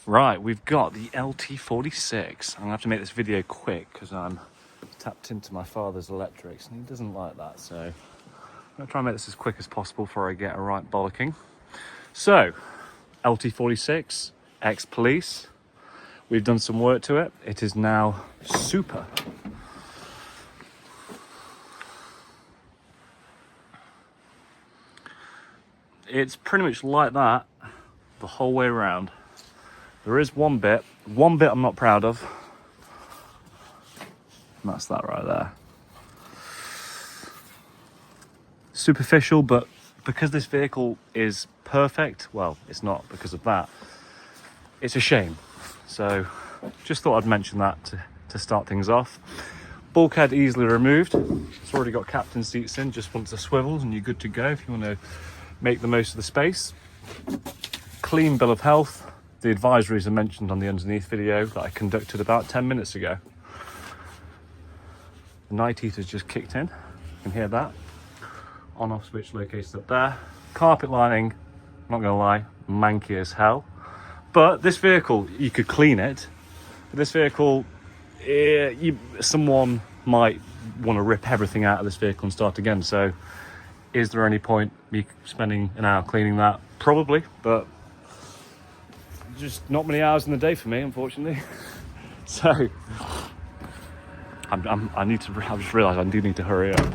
Right, we've got the LT46. I'm gonna have to make this video quick because I'm tapped into my father's electrics and he doesn't like that. So I'm gonna try and make this as quick as possible before I get a right bollocking. So, LT46, ex-police. We've done some work to it. It is now super. It's pretty much like that the whole way around. There is one bit I'm not proud of. And that's that right there. Superficial, but because this vehicle is perfect, well, it's not because of that. It's a shame. So just thought I'd mention that to start things off. Bulkhead easily removed. It's already got captain seats in, just once the swivels and you're good to go if you want to make the most of the space. Clean bill of health. The advisories are mentioned on the underneath video that I conducted about 10 minutes ago. The night heater's just kicked in. You can hear that. On-off switch located up there. Carpet lining, not gonna lie, manky as hell. But this vehicle, you could clean it. But this vehicle, someone might want to rip everything out of this vehicle and start again. So is there any point me spending an hour cleaning that? Probably, but just not many hours in the day for me, unfortunately. So I've just realised I do need to hurry up.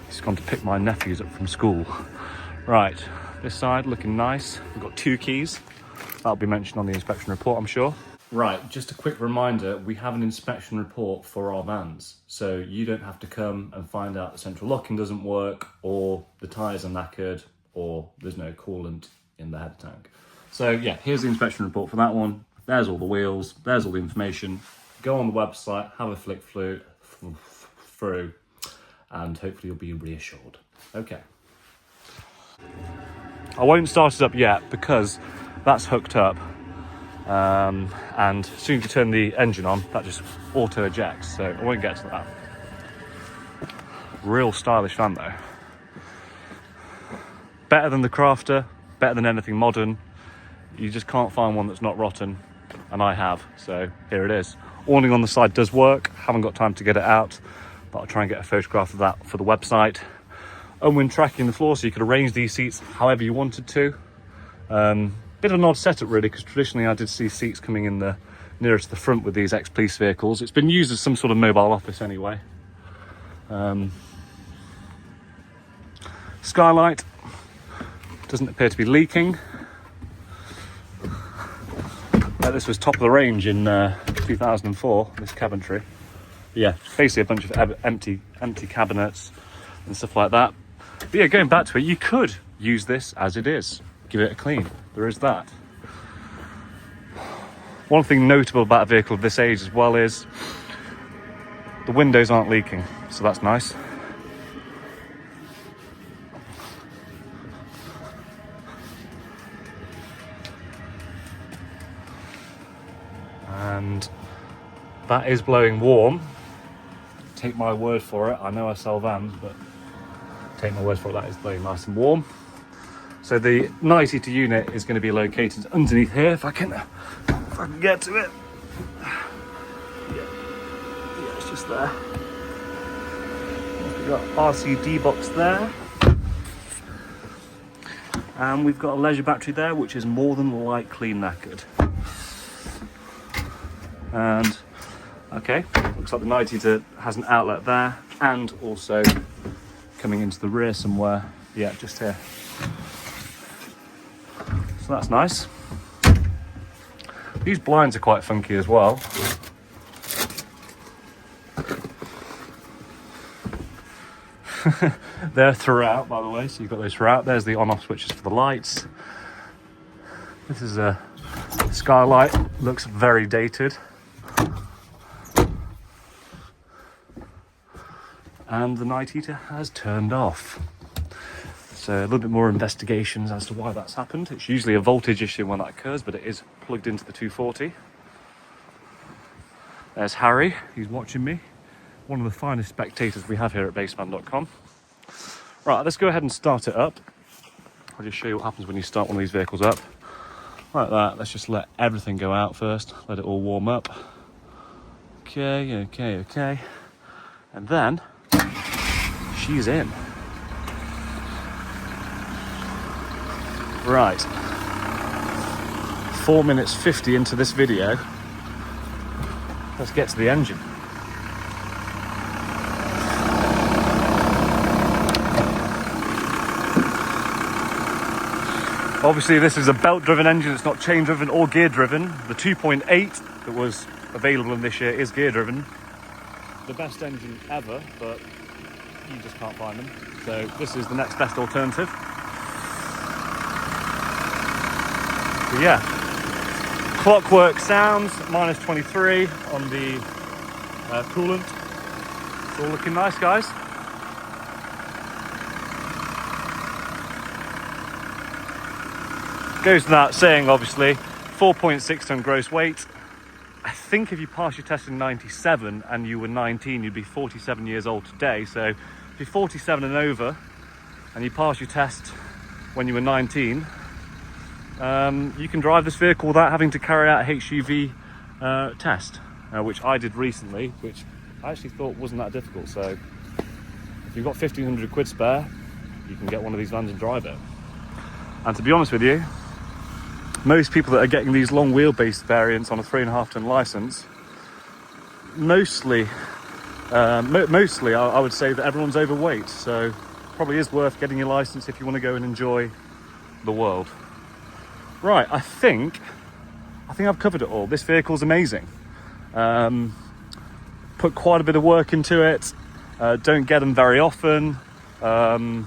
He's gone to pick my nephews up from school. Right, this side looking nice. We've got 2 keys. That'll be mentioned on the inspection report, I'm sure. Right, just a quick reminder, we have an inspection report for our vans. So you don't have to come and find out the central locking doesn't work, or the tyres are knackered, or there's no coolant in the head tank. So yeah, here's the inspection report for that one. There's all the wheels, there's all the information. Go on the website, have a flick through, and hopefully you'll be reassured. Okay. I won't start it up yet because that's hooked up. And as soon as you turn the engine on, that just auto ejects, so I won't get to that. Real stylish van though. Better than the Crafter, better than anything modern. You just can't find one that's not rotten, and I have, so here it is. Awning on the side does work, haven't got time to get it out, but I'll try and get a photograph of that for the website. Unwind tracking the floor, so you could arrange these seats however you wanted to. Bit of an odd setup really, because traditionally I did see seats coming in the nearer to the front with these ex-police vehicles. It's been used as some sort of mobile office anyway. Skylight doesn't appear to be leaking. This was top of the range in 2004, this cabinetry. But yeah, basically a bunch of empty cabinets and stuff like that. But yeah, going back to it, you could use this as it is. Give it a clean. There is that. One thing notable about a vehicle of this age as well is the windows aren't leaking, so that's nice. And that is blowing warm. Take my word for it. I know I sell vans, but take my word for it, that is blowing nice and warm. So the night heater unit is going to be located underneath here, if I can get to it. Yeah, it's just there. We've got RCD box there. And we've got a leisure battery there, which is more than likely knackered. And okay, looks like the night heater has an outlet there, and also coming into the rear somewhere. Yeah, just here. So that's nice. These blinds are quite funky as well. They're throughout, by the way, so you've got those throughout. There's the on-off switches for the lights. This is a skylight, looks very dated. And the night heater has turned off. So a little bit more investigations as to why that's happened. It's usually a voltage issue when that occurs, but it is plugged into the 240. There's Harry, he's watching me. One of the finest spectators we have here at baseman.com. Right, let's go ahead and start it up. I'll just show you what happens when you start one of these vehicles up. Like that. Let's just let everything go out first. Let it all warm up. Okay. And then she's in. Right. 4 minutes 50 into this video. Let's get to the engine. Obviously this is a belt-driven engine, it's not chain-driven or gear-driven. The 2.8 that was available in this year is gear-driven. The best engine ever, but you just can't find them. So this is the next best alternative. But yeah, clockwork sounds, minus 23 on the coolant. It's all looking nice, guys. Goes without saying, obviously, 4.6 ton gross weight. I think if you pass your test in 97 and you were 19, you'd be 47 years old today. So if you're 47 and over and you pass your test when you were 19, you can drive this vehicle without having to carry out a HGV test, which I did recently, which I actually thought wasn't that difficult. So if you've got 1,500 quid spare, you can get one of these vans and drive it. And to be honest with you, most people that are getting these long wheelbase variants on a 3.5 ton license, mostly I would say that everyone's overweight. So probably is worth getting your license if you want to go and enjoy the world. Right, I think I've covered it all. This vehicle's amazing. Put quite a bit of work into it. Don't get them very often. The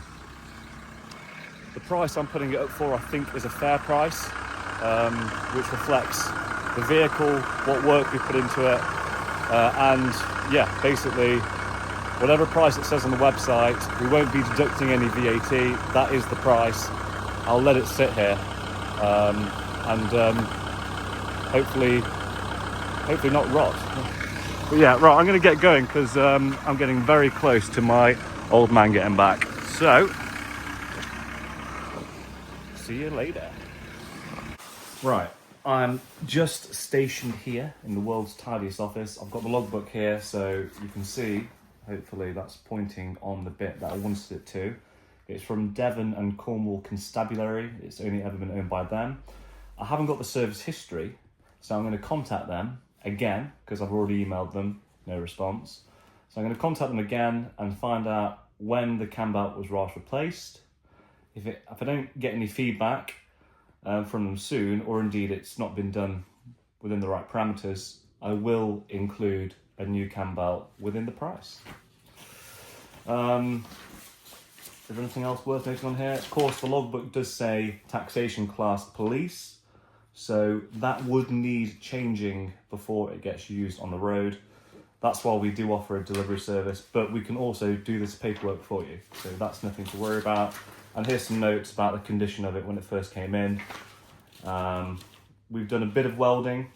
price I'm putting it up for, I think, is a fair price, which reflects the vehicle, what work we put into it, and yeah, basically whatever price it says on the website, we won't be deducting any VAT. That is the price. I'll let it sit here, and hopefully not rot. But yeah, right, I'm going to get going because I'm getting very close to my old man getting back. So, see you later. Right, I'm just stationed here in the world's tidiest office. I've got the logbook here, so you can see, hopefully that's pointing on the bit that I wanted it to. It's from Devon and Cornwall Constabulary. It's only ever been owned by them. I haven't got the service history, so I'm going to contact them again, because I've already emailed them, no response. So I'm going to contact them again and find out when the cam belt was last replaced. If I don't get any feedback from them soon, or indeed it's not been done within the right parameters, I will include a new cam belt within the price. Is there anything else worth noting on here? Of course, the logbook does say taxation class police, so that would need changing before it gets used on the road. That's why we do offer a delivery service, but we can also do this paperwork for you, so that's nothing to worry about. And here's some notes about the condition of it when it first came in. We've done a bit of welding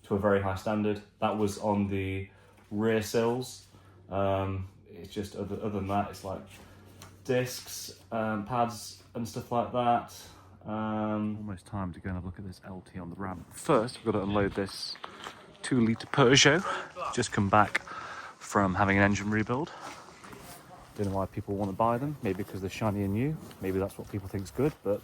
to a very high standard. That was on the rear sills. It's just other than that, it's like discs, pads and stuff like that. Almost time to go and have a look at this LT on the ramp. First, we've got to unload this 2-litre Peugeot. Just come back from having an engine rebuild. Don't know why people want to buy them. Maybe because they're shiny and new. Maybe that's what people think's good, but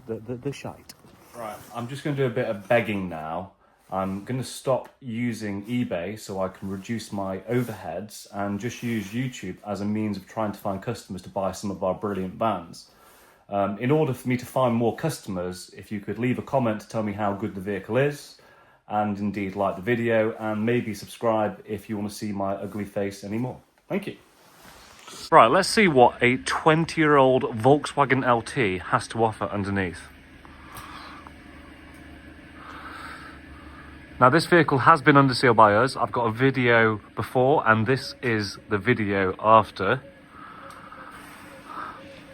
they're shite. Right, I'm just going to do a bit of begging now. I'm going to stop using eBay so I can reduce my overheads and just use YouTube as a means of trying to find customers to buy some of our brilliant vans. In order for me to find more customers, if you could leave a comment to tell me how good the vehicle is, and indeed like the video, and maybe subscribe if you want to see my ugly face anymore. Thank you. Right, let's see what a 20-year-old Volkswagen LT has to offer underneath. Now, this vehicle has been under seal by us. I've got a video before, and this is the video after.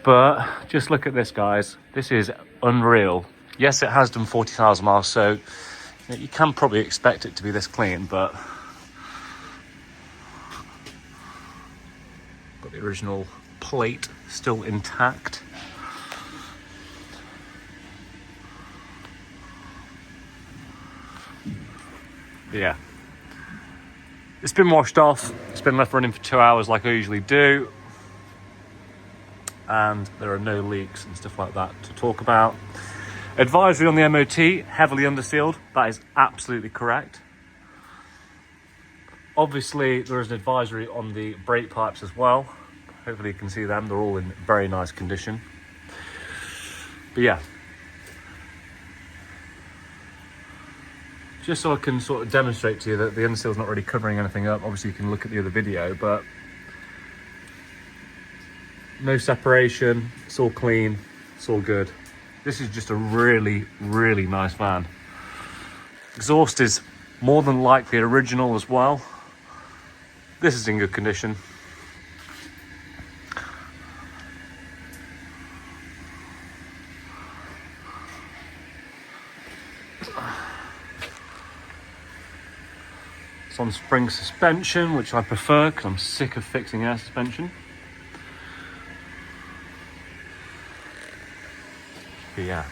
But just look at this, guys. This is unreal. Yes, it has done 40,000 miles, so you can probably expect it to be this clean, but got the original plate still intact. But yeah, it's been washed off. It's been left running for 2 hours like I usually do. And there are no leaks and stuff like that to talk about. Advisory on the MOT, heavily undersealed. That is absolutely correct. Obviously, there is an advisory on the brake pipes as well. Hopefully you can see them. They're all in very nice condition. But yeah. Just so I can sort of demonstrate to you that the underseal's not really covering anything up. Obviously you can look at the other video, but no separation, it's all clean, it's all good. This is just a really, really nice van. Exhaust is more than likely original as well. This is in good condition. It's on spring suspension, which I prefer because I'm sick of fixing air suspension. But yeah.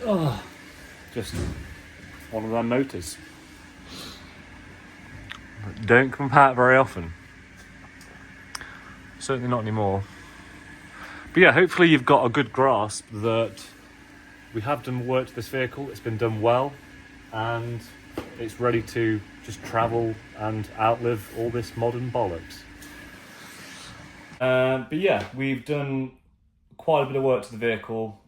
Oh, just one of them motors. Don't come back very often. Certainly not anymore. But yeah, hopefully you've got a good grasp that we have done work to this vehicle. It's been done well, and it's ready to just travel and outlive all this modern bollocks. But yeah, we've done quite a bit of work to the vehicle.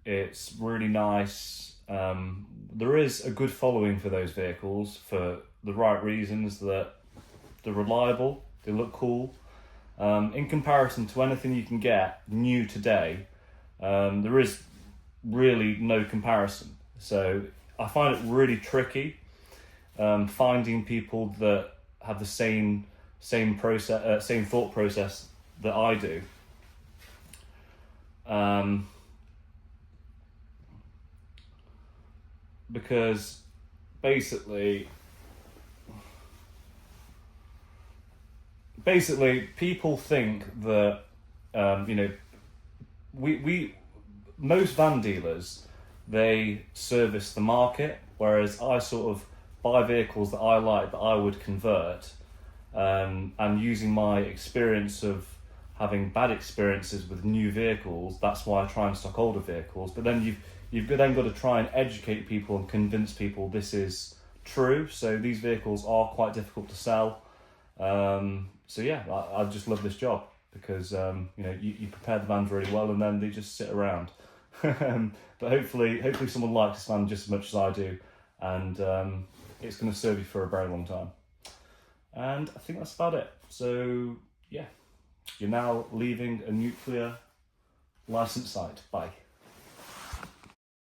It's really nice. There is a good following for those vehicles for the right reasons, that they're reliable, they look cool. In comparison to anything you can get new today, there is really no comparison. So I find it really tricky finding people that have the same thought process that I do. Because basically people think that most van dealers, they service the market, whereas I sort of buy vehicles that I like, that I would convert, and using my experience of having bad experiences with new vehicles, that's why I try and stock older vehicles. But then you've then got to try and educate people and convince people this is true. So these vehicles are quite difficult to sell. So yeah, I just love this job because you prepare the vans really well and then they just sit around. But hopefully someone likes this van just as much as I do, and it's going to serve you for a very long time. And I think that's about it. So yeah, you're now leaving a nuclear licensed site. Bye.